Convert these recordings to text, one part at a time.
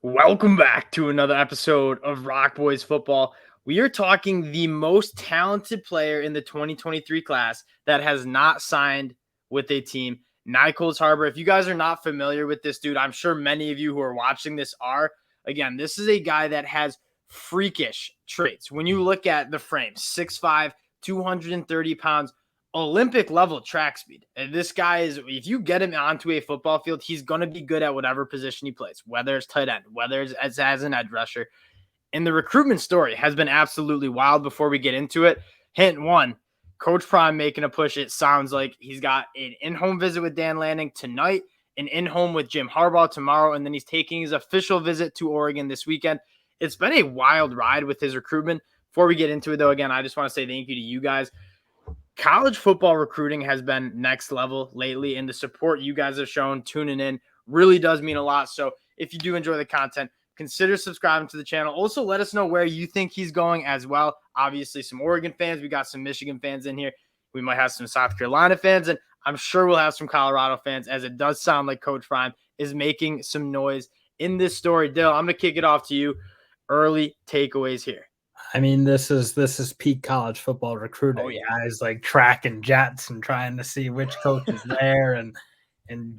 Welcome back to another episode of Rock Boys Football. We are talking the most talented player in the 2023 class that has not signed with a team, Nyckoles Harbor. If you guys are not familiar with this dude, I'm sure many of you who are watching this are. Again, this is a guy that has freakish traits. When you look at the frame, 6'5", 230 pounds, Olympic level track speed. And this guy is, if you get him onto a football field, he's going to be good at whatever position he plays, whether it's tight end, whether it's as an edge rusher. And the recruitment story has been absolutely wild. Before we get into it, hint one, Coach Prime making a push. It sounds like he's got an in-home visit with Dan Lanning tonight, an in-home with Jim Harbaugh tomorrow, and then he's taking his official visit to Oregon this weekend. It's been a wild ride with his recruitment. Before we get into it, though, again, I just want to say thank you to you guys. College football recruiting has been next level lately, and the support you guys have shown tuning in really does mean a lot. So if you do enjoy the content, consider subscribing to the channel. Also, let us know where you think he's going as well. Obviously, some Oregon fans. We got some Michigan fans in here. We might have some South Carolina fans, and I'm sure we'll have some Colorado fans, as it does sound like Coach Prime is making some noise in this story. Dill, I'm going to kick it off to you. Early takeaways here. I mean, this is peak college football recruiting. Oh, yeah. Guys like tracking jets and trying to see which coach is there and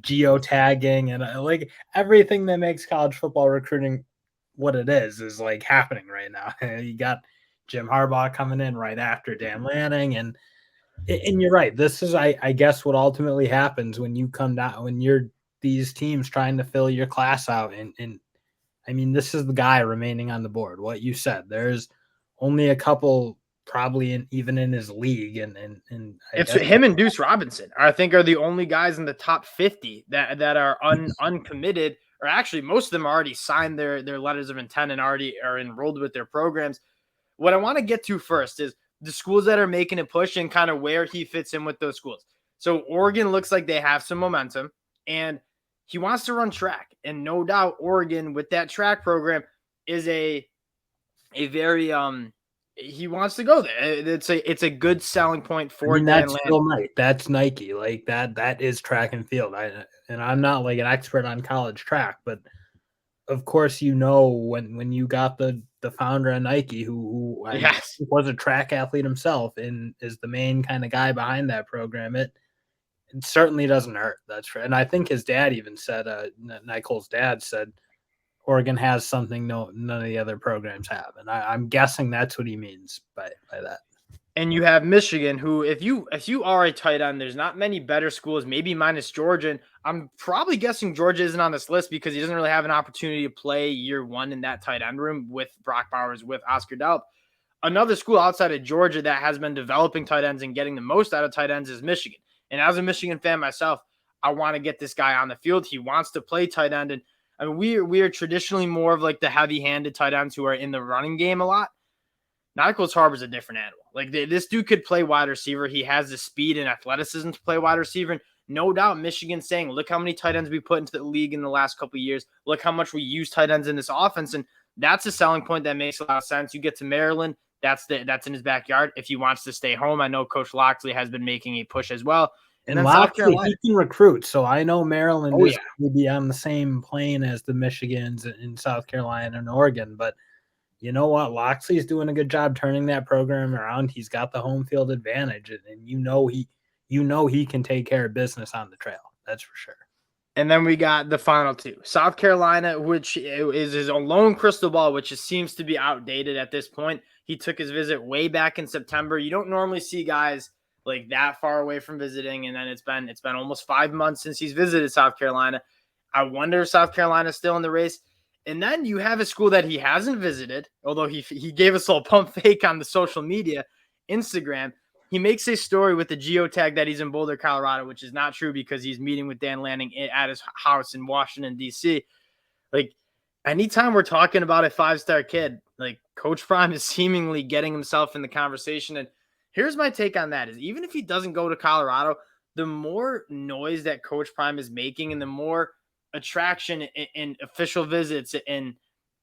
geotagging and like everything that makes college football recruiting what it is like happening right now. You got Jim Harbaugh coming in right after Dan Lanning, and you're right. This is, I guess, what ultimately happens when you come down, when you're these teams trying to fill your class out. And I mean, this is the guy remaining on the board. What you said, there's only a couple probably even in his league, and it's him and Deuce Robinson, I think, are the only guys in the top 50 that are uncommitted, or actually most of them already signed their letters of intent and already are enrolled with their programs. What I want to get to first is the schools that are making a push and kind of where he fits in with those schools. So Oregon looks like they have some momentum, and he wants to run track, and no doubt Oregon with that track program is a very he wants to go there. It's a good selling point for Dan Lanning. Phil Knight. That's Nike. Like that is track and field. I'm not like an expert on college track, but of course when you got the founder of Nike who Yes. was a track athlete himself and is the main kind of guy behind that program, it certainly doesn't hurt. That's right. And I think his dad even said, Nyckoles' dad said, Oregon has something none of the other programs have. And I'm guessing that's what he means by that. And you have Michigan, who, if you are a tight end, there's not many better schools, maybe minus Georgia. And I'm probably guessing Georgia isn't on this list because he doesn't really have an opportunity to play year one in that tight end room with Brock Bowers, with Oscar Delp. Another school outside of Georgia that has been developing tight ends and getting the most out of tight ends is Michigan. And as a Michigan fan myself, I want to get this guy on the field. He wants to play tight end. And I mean, we are traditionally more of like the heavy-handed tight ends who are in the running game a lot. Nyckoles Harbor is a different animal. Like this dude could play wide receiver. He has the speed and athleticism to play wide receiver. And no doubt Michigan's saying, look how many tight ends we put into the league in the last couple of years. Look how much we use tight ends in this offense. And that's a selling point that makes a lot of sense. You get to Maryland, that's in his backyard. If he wants to stay home, I know Coach Loxley has been making a push as well. And then South Carolina, he can recruit. So I know Maryland is going to be on the same plane as the Michigans in South Carolina and Oregon. But you know what? Loxley's doing a good job turning that program around. He's got the home field advantage, and he can take care of business on the trail. That's for sure. And then we got the final two. South Carolina, which is his lone crystal ball, which seems to be outdated at this point. He took his visit way back in September. You don't normally see guys like that far away from visiting, and then it's been almost 5 months since he's visited South Carolina. I wonder if South Carolina's still in the race. And then you have a school that he hasn't visited, although he gave us a little pump fake on the social media, Instagram. He makes a story with the geotag that he's in Boulder, Colorado, which is not true because he's meeting with Dan Lanning at his house in Washington, D.C. Like, anytime we're talking about a five-star kid, like, Coach Prime is seemingly getting himself in the conversation. And here's my take on that is, even if he doesn't go to Colorado, the more noise that Coach Prime is making and the more attraction in official visits and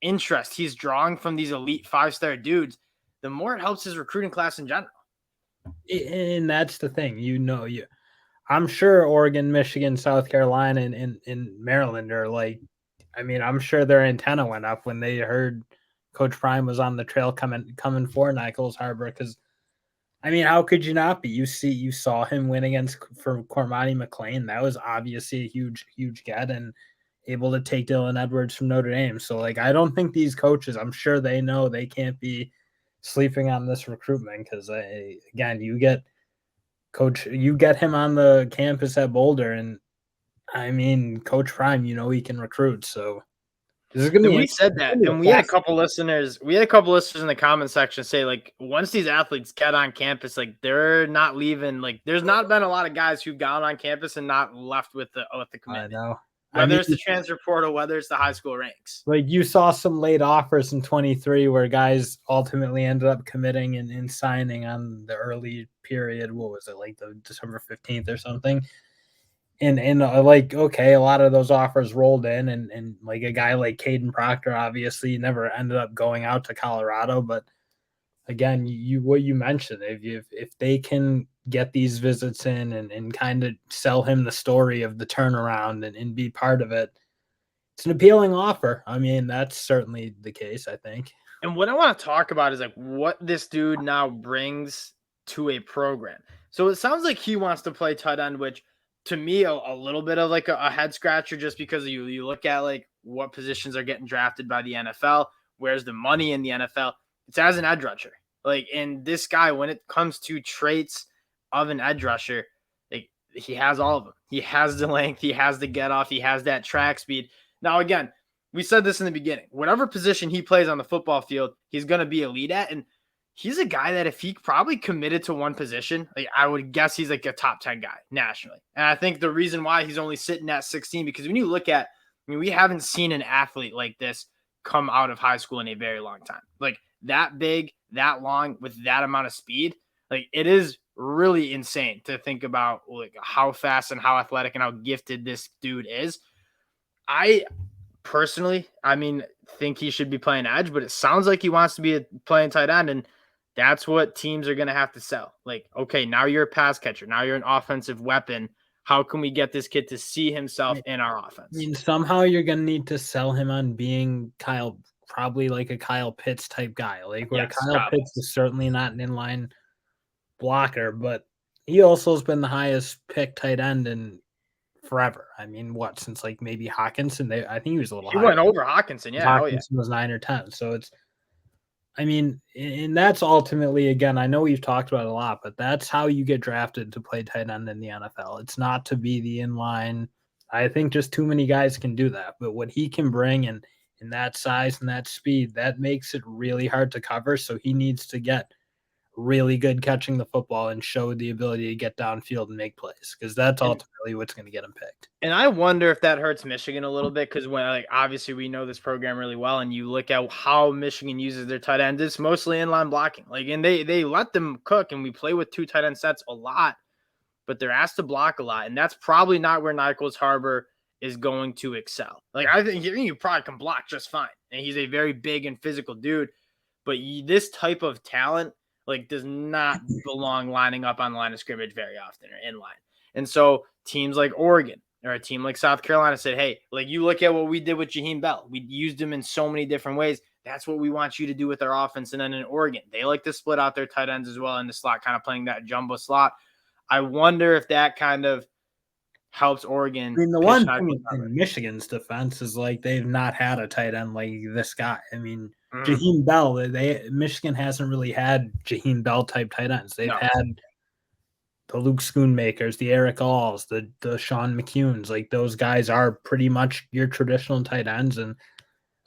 interest he's drawing from these elite five-star dudes, the more it helps his recruiting class in general. And that's the thing, I'm sure Oregon, Michigan, South Carolina, and Maryland are like I mean, I'm sure their antenna went up when they heard Coach Prime was on the trail coming for Nyckoles Harbor. Because I mean, how could you not be? You saw him win against for Cormani McLean. That was obviously a huge get, and able to take Dylan Edwards from Notre Dame. So like, I don't think these coaches. I'm sure they know they can't be sleeping on this recruitment because again, you get him on the campus at Boulder, and I mean, Coach Prime, he can recruit. So this is gonna And be we said that, and we had a couple listeners. We had a couple listeners in the comment section say, like, once these athletes get on campus, like they're not leaving. Like, there's not been a lot of guys who've gone on campus and not left with the commitment. I know. Whether it's the transfer portal, whether it's the high school ranks. Like you saw some late offers in 23 where guys ultimately ended up committing and signing on the early period. What was it, like the December 15th or something? And like, okay, a lot of those offers rolled in, and like a guy like Caden Proctor obviously never ended up going out to Colorado. But again, what you mentioned, if they can get these visits in and kind of sell him the story of the turnaround and be part of it, it's an appealing offer. I mean, that's certainly the case, I think. And what I want to talk about is like what this dude now brings to a program. So it sounds like he wants to play tight end, which to me a little bit of like a head scratcher, just because you look at like what positions are getting drafted by the NFL, where's the money in the NFL? It's as an edge rusher. Like, and this guy, when it comes to traits of an edge rusher, like he has all of them. He has the length, he has the get off, he has that track speed. Now again, we said this in the beginning. Whatever position he plays on the football field, he's going to be elite at. And he's a guy that if he probably committed to one position, like I would guess he's like a top 10 guy nationally. And I think the reason why he's only sitting at 16, because when you look at, I mean, we haven't seen an athlete like this come out of high school in a very long time. Like that big, that long, with that amount of speed. Like it is really insane to think about like how fast and how athletic and how gifted this dude is. I personally, I mean, think he should be playing edge, but it sounds like he wants to be playing tight end, and that's what teams are going to have to sell. Like, okay, now you're a pass catcher, now you're an offensive weapon. How can we get this kid to see himself in our offense? I mean, somehow you're going to need to sell him on being probably like a Kyle Pitts type guy, like where Yes, Kyle Pitts is certainly not an inline blocker, but he also has been the highest picked tight end in forever. I mean, what, since like maybe Hawkinson? I think he was a little he higher. went over Hawkinson. Yeah, Hawkinson was 9 or 10. So it's, I mean, and that's ultimately, again, I know we've talked about it a lot, but that's how you get drafted to play tight end in the NFL. It's not to be the inline. I think just too many guys can do that. But what he can bring in that size and that speed, that makes it really hard to cover. So he needs to get really good catching the football and show the ability to get downfield and make plays, because that's ultimately what's going to get him picked. And I wonder if that hurts Michigan a little bit, because when like obviously we know this program really well, and you look at how Michigan uses their tight ends, it's mostly inline blocking. Like, and they let them cook, and we play with 2 tight end sets a lot, but they're asked to block a lot, and that's probably not where Nyckoles Harbor is going to excel. Like I think you probably can block just fine, and he's a very big and physical dude, but this type of talent like does not belong lining up on the line of scrimmage very often or in line. And so teams like Oregon or a team like South Carolina said, hey, like you look at what we did with Jaheim Bell. We used him in so many different ways. That's what we want you to do with our offense. And then in Oregon, they like to split out their tight ends as well in the slot, kind of playing that jumbo slot. I wonder if that kind of helps Oregon. I mean, the one thing in Michigan's defense is like they've not had a tight end like this guy. I mean, Jaheim Bell, Michigan hasn't really had Jaheim Bell type tight ends. They've had the Luke Schoonmakers, the Eric Alls, the Sean McCunes. Like those guys are pretty much your traditional tight ends. And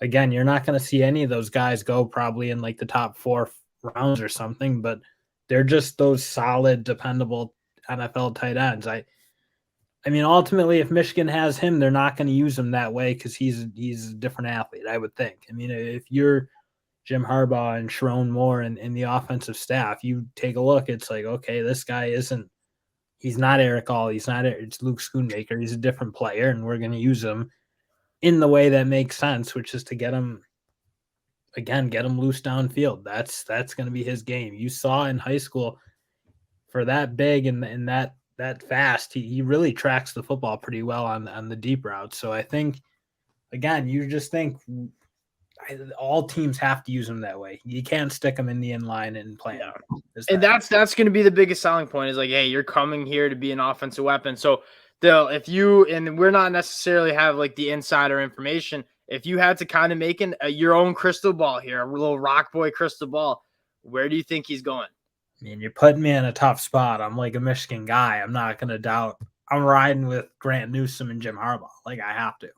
again, you're not going to see any of those guys go probably in like the top 4 rounds or something, but they're just those solid, dependable NFL tight ends. I mean, ultimately, if Michigan has him, they're not going to use him that way because he's a different athlete, I would think. I mean, if you're Jim Harbaugh and Sharon Moore and the offensive staff, you take a look, it's like, okay, this guy he's not Eric All, it's Luke Schoonmaker. He's a different player, and we're going to use him in the way that makes sense, which is to get him loose downfield. That's going to be his game. You saw in high school for that big and that fast, he really tracks the football pretty well on the deep route. So I think, again, you just think all teams have to use him that way. You can't stick him in the inline and play him. And that's going to be the biggest selling point is like, hey, you're coming here to be an offensive weapon. So if you, and we're not necessarily have like the insider information, if you had to kind of make your own crystal ball here, a little rock boy crystal ball, where do you think he's going? I mean, you're putting me in a tough spot. I'm like a Michigan guy. I'm not going to doubt. I'm riding with Grant Newsome and Jim Harbaugh. Like I have to.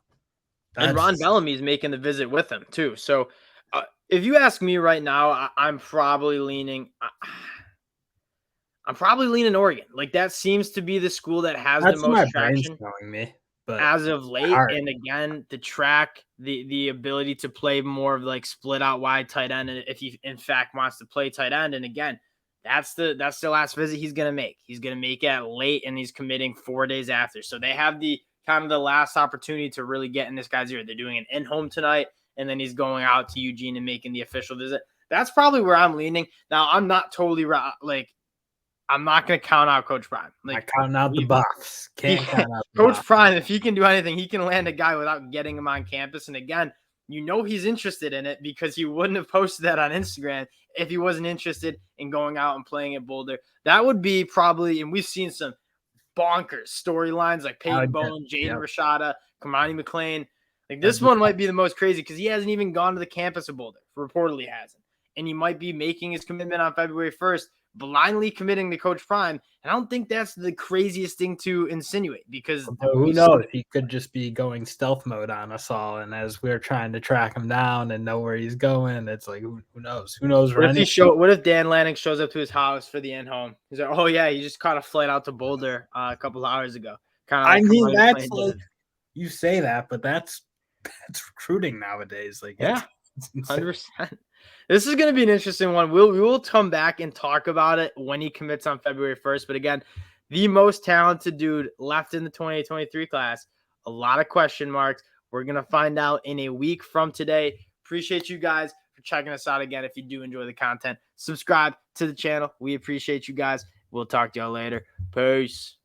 And Ron Bellamy's making the visit with him too. So if you ask me right now, I'm probably leaning. I'm probably leaning Oregon. Like that seems to be the school that has the most traction me, but as of late. And again, the track, the ability to play more of like split out wide tight end, and if he in fact wants to play tight end, and again, that's the last visit he's gonna make. He's gonna make it late, and he's committing 4 days after. So they have the kind of the last opportunity to really get in this guy's ear. They're doing an in-home tonight, and then he's going out to Eugene and making the official visit. That's probably where I'm leaning. Now, I'm not totally like. I'm not going to count out Coach Prime. Like counting out the Buffs. Can't count out the Coach Buffs. Prime, if he can do anything, he can land a guy without getting him on campus. And again, you know he's interested in it because he wouldn't have posted that on Instagram if he wasn't interested in going out and playing at Boulder. That would be probably, and we've seen some bonkers storylines like Peyton Bowen, Jaden Rashada, Kamani McLean. Like this one might be the most crazy because he hasn't even gone to the campus of Boulder. Reportedly hasn't. And he might be making his commitment on February 1st, blindly committing to Coach Prime. And I don't think that's the craziest thing to insinuate because who knows? He could just be going stealth mode on us all. And as we're trying to track him down and know where he's going, it's like, who knows? Who knows? What if Dan Lanning shows up to his house for the in-home? He's like, oh, yeah, he just caught a flight out to Boulder a couple hours ago. I mean, that's like, you say that, but that's recruiting nowadays. Like, yeah, 100%. This is going to be an interesting one. We will come back and talk about it when he commits on February 1st. But again, the most talented dude left in the 2023 class. A lot of question marks. We're going to find out in a week from today. Appreciate you guys for checking us out again. If you do enjoy the content, subscribe to the channel. We appreciate you guys. We'll talk to y'all later. Peace.